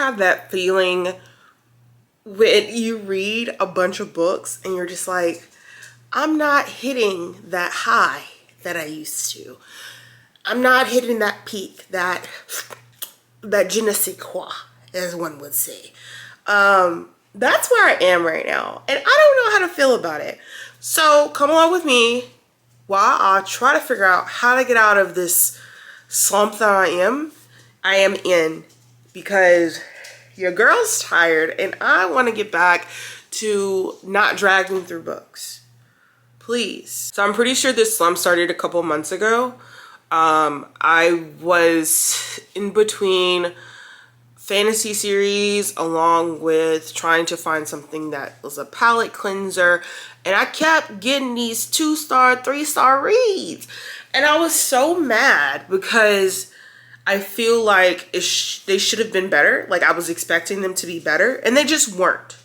have that feeling when you read a bunch of books and you're just like, I'm not hitting that high that I used to. I'm not hitting that peak, that je ne sais quoi, as one would say. That's where I am right now. And I don't know how to feel about it. So come along with me while I try to figure out how to get out of this slump that I am in, because your girl's tired and I want to get back to not dragging through books. Please. So I'm pretty sure this slump started a couple months ago. I was in between fantasy series along with trying to find something that was a palate cleanser, and I kept getting these 2-star, 3-star reads, and I was so mad because I feel like they should have been better. Like, I was expecting them to be better and they just weren't.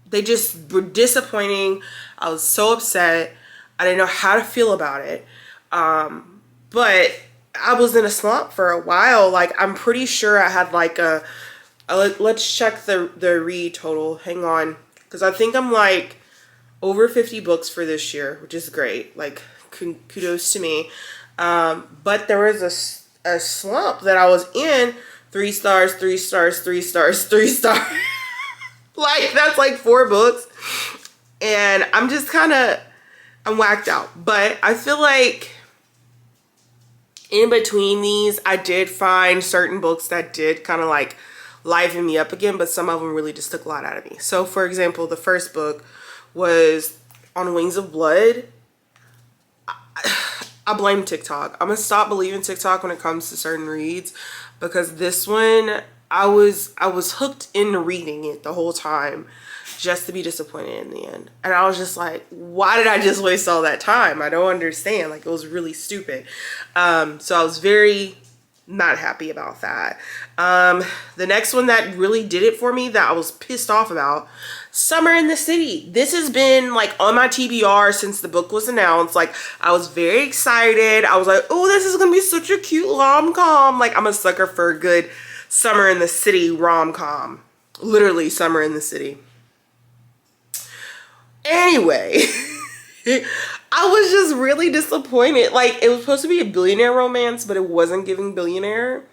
They just were disappointing. I was so upset. I didn't know how to feel about it. But I was in a slump for a while. Like, I'm pretty sure I had like let's check the read total. Hang on. Because I think I'm like over 50 books for this year, which is great. Like, kudos to me. But there was a slump that I was in. 3 stars, 3 stars, 3 stars, 3 stars. Like, that's like 4 books. And I'm just I'm whacked out. But I feel like in between these, I did find certain books that did kind of like liven me up again, but some of them really just took a lot out of me. So for example, the first book was On Wings of Blood. I blame TikTok. I'm gonna stop believing TikTok when it comes to certain reads, because this one, I was hooked into reading it the whole time just to be disappointed in the end. And I was just like, why did I just waste all that time? I don't understand. Like, it was really stupid. So I was very not happy about that. The next one that really did it for me, that I was pissed off about, Summer in the City. This has been like on my TBR since the book was announced. Like, I was very excited. I was like, oh, this is gonna be such a cute rom-com. Like, I'm a sucker for a good Summer in the City rom-com. Literally Summer in the City. Anyway, I was just really disappointed. Like, it was supposed to be a billionaire romance, but it wasn't giving billionaire.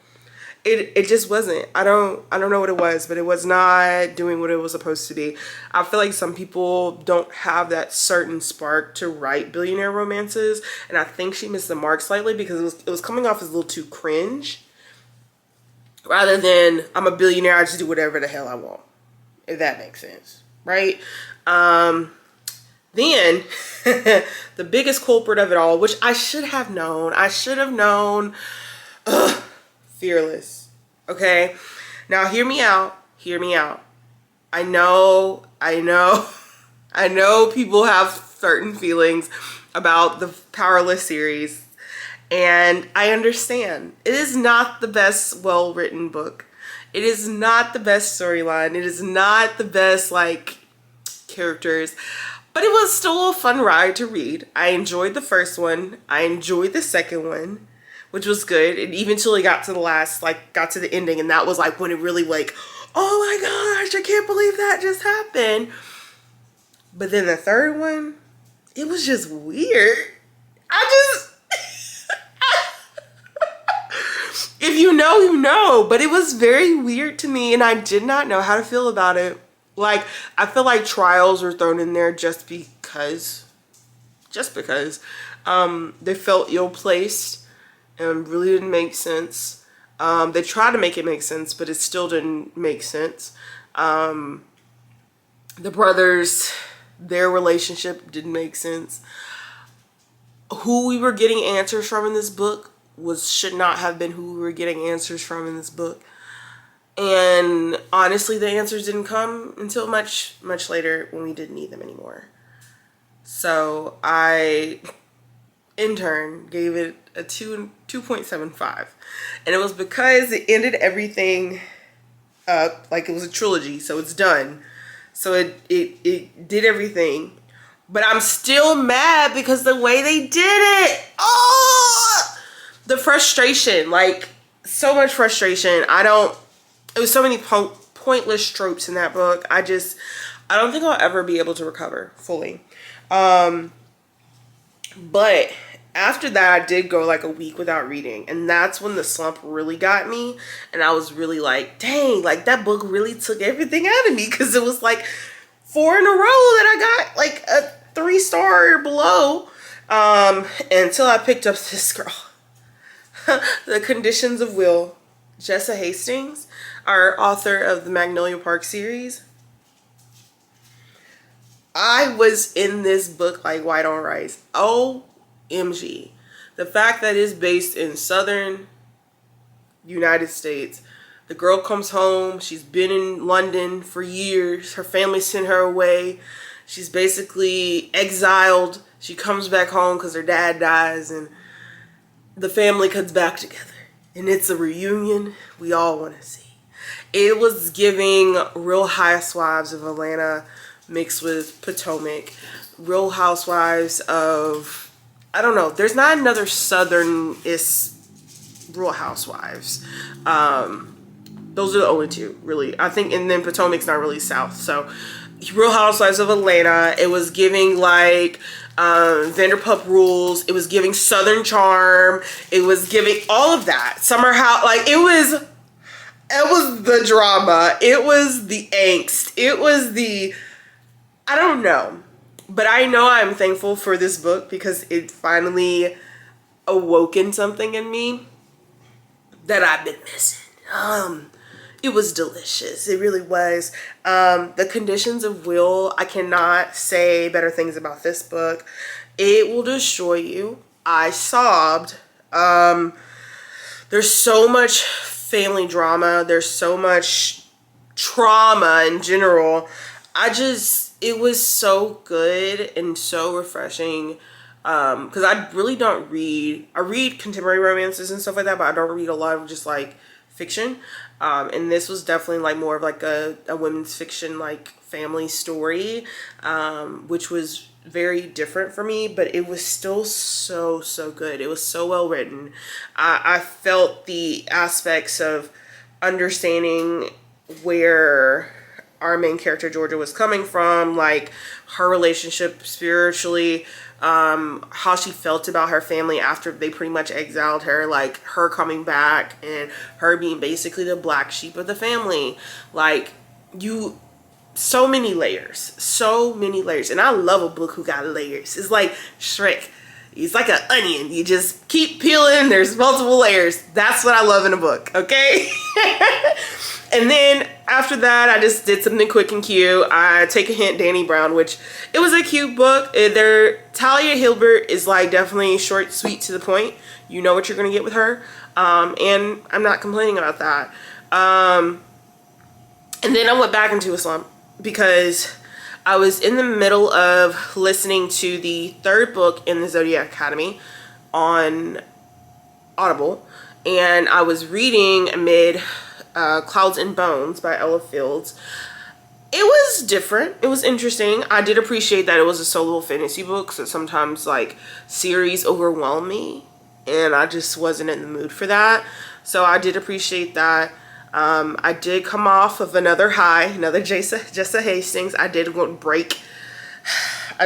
It just wasn't. I don't know what it was, but it was not doing what it was supposed to be. I feel like some people don't have that certain spark to write billionaire romances, and I think she missed the mark slightly because it was coming off as a little too cringe, rather than I'm a billionaire, I just do whatever the hell I want, if that makes sense, right? Then the biggest culprit of it all, which I should have known. Fearless. Okay. Now hear me out. I know people have certain feelings about the Powerless series, and I understand. It is not the best well-written book. It is not the best storyline. It is not the best, like, characters. But it was still a fun ride to read. I enjoyed the first one. I enjoyed the second one, which was good. And even till it got to the last, like, got to the ending, and that was like when it really, like, oh my gosh, I can't believe that just happened. But then the third one, it was just weird. If you know, you know. But it was very weird to me, and I did not know how to feel about it. Like, I feel like trials were thrown in there just because they felt ill-placed and really didn't make sense. They tried to make it make sense, but it still didn't make sense. The brothers, their relationship didn't make sense. Who we were getting answers from in this book should not have been who we were getting answers from in this book. And honestly, the answers didn't come until much later when we didn't need them anymore. So I, in turn, gave it a 2.75. And it was because it ended everything up. Like, it was a trilogy, so it's done. So it did everything. But I'm still mad because the way they did it. Oh! The frustration. Like, so much frustration. it was so many pointless tropes in that book. I don't think I'll ever be able to recover fully. But after that, I did go like a week without reading, and that's when the slump really got me. And I was really like, dang, like that book really took everything out of me, because it was like 4 in a row that I got like a 3-star or below, until I picked up this girl. The Conditions of Will. Jessa Hastings, our author of the Magnolia Park series. I was in this book like white on rice. OMG. The fact that it's based in southern United States. The girl comes home. She's been in London for years. Her family sent her away. She's basically exiled. She comes back home because her dad dies, and the family comes back together. And it's a reunion we all want to see. It was giving Real Housewives of Atlanta mixed with Potomac. Real Housewives of, I don't know, there's not another southern-ist Real Housewives. Those are the only two, really. I think, and then Potomac's not really south. So Real Housewives of Atlanta. It was giving like Vanderpump Rules. It was giving Southern Charm. It was giving all of that. Summer House. Like it was the drama. It was the angst. It was the, I don't know. But I know I'm thankful for this book because it finally awoken something in me that I've been missing. It was delicious. It really was. The Conditions of Will, I cannot say better things about this book. It will destroy you. I sobbed. There's so much family drama. There's so much trauma in general. It was so good and so refreshing. Because I really don't read. I read contemporary romances and stuff like that, but I don't read a lot of just like fiction. And this was definitely like more of like a women's fiction, like family story, which was very different for me, but it was still so good. It was so well written. I felt the aspects of understanding where our main character Georgia was coming from, like her relationship spiritually, how she felt about her family after they pretty much exiled her, like her coming back and her being basically the black sheep of the family. Like so many layers, and I love a book who got layers. It's like Shrek. He's like an onion. You just keep peeling. There's multiple layers. That's what I love in a book. Okay. And then after that, I just did something quick and cute. I Take a Hint, Danny Brown, which it was a cute book. Talia Hilbert is like definitely short, sweet, to the point. You know what you're going to get with her. And I'm not complaining about that. And then I went back into a slump because I was in the middle of listening to the 3rd book in the Zodiac Academy on Audible. And I was reading amid Clouds and Bones by Ella Fields. It was different. It was interesting. I did appreciate that it was a solo fantasy book, so sometimes like series overwhelm me and I just wasn't in the mood for that. So I did appreciate that. I did come off of another high, another Jessa Hastings. I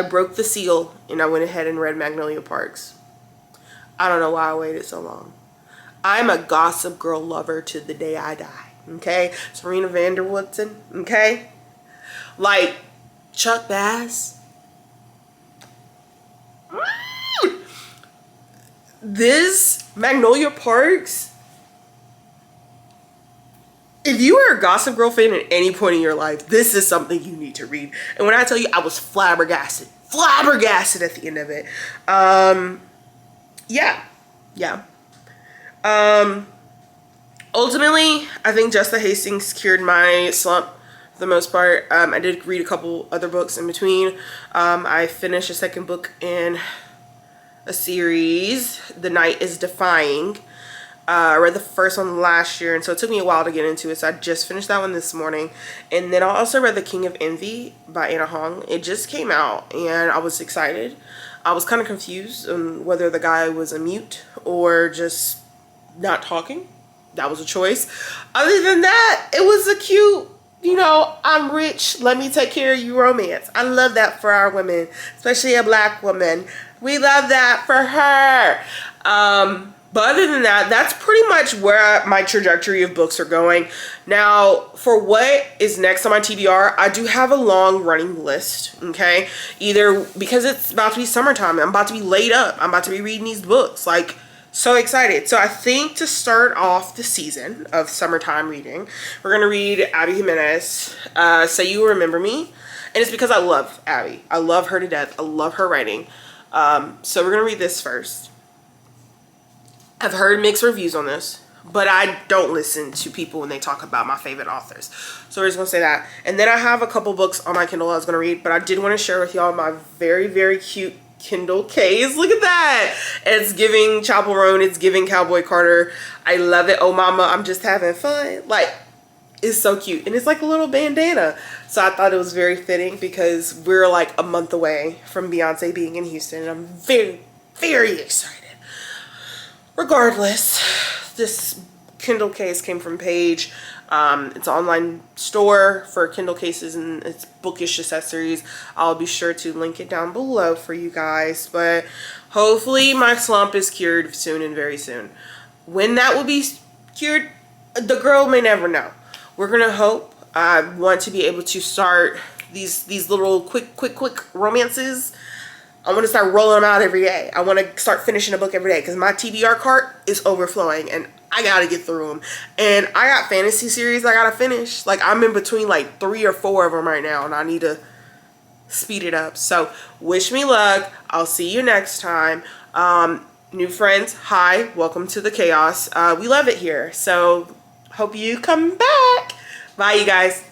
broke the seal and I went ahead and read Magnolia Parks. I don't know why I waited so long. I'm a Gossip Girl lover to the day I die, okay? Serena van der Woodsen, okay? Like, Chuck Bass. This Magnolia Parks, if you are a Gossip Girl fan at any point in your life, this is something you need to read. And when I tell you, I was flabbergasted at the end of it. Yeah. Ultimately, I think Jessa Hastings cured my slump for the most part. I did read a couple other books in between. I finished a 2nd book in a series, The Night is Defying. I read the 1st one last year, and so it took me a while to get into it, so I just finished that one this morning. And then I also read The King of Envy by Anna Hong. It just came out, and I was excited. I was kind of confused on whether the guy was a mute or just not talking, that was a choice. Other than that, it was a cute, I'm rich, let me take care of you romance. I love that for our women, especially a black woman. We love that for her. But other than that, that's pretty much where my trajectory of books are going. Now, for what is next on my TBR, I do have a long running list, okay? Either because it's about to be summertime, I'm about to be laid up, I'm about to be reading these books, like, so excited. So I think to start off the season of summertime reading, we're going to read Abby Jimenez, Say You Remember Me. And it's because I love Abby. I love her to death. I love her writing. So we're going to read this first. I've heard mixed reviews on this, but I don't listen to people when they talk about my favorite authors. So we're just going to say that. And then I have a couple books on my Kindle I was going to read, but I did want to share with y'all my very, very cute Kindle case. Look at that. It's giving Chapel Roan. It's giving Cowboy Carter. I love it. Oh, mama, I'm just having fun. Like, it's so cute. And it's like a little bandana. So I thought it was very fitting because we're like a month away from Beyonce being in Houston. And I'm very, very excited. Regardless, this Kindle case came from Page. It's an online store for Kindle cases and it's bookish accessories. I'll be sure to link it down below for you guys. But hopefully my slump is cured soon and very soon. When that will be cured, the girl may never know. We're gonna hope. I want to be able to start these little quick romances. I want to start rolling them out every day. I want to start finishing a book every day because my TBR cart is overflowing and I got to get through them. And I got fantasy series I got to finish. Like, I'm in between like 3 or 4 of them right now and I need to speed it up. So wish me luck. I'll see you next time. New friends, hi. Welcome to the chaos. We love it here. So hope you come back. Bye, you guys.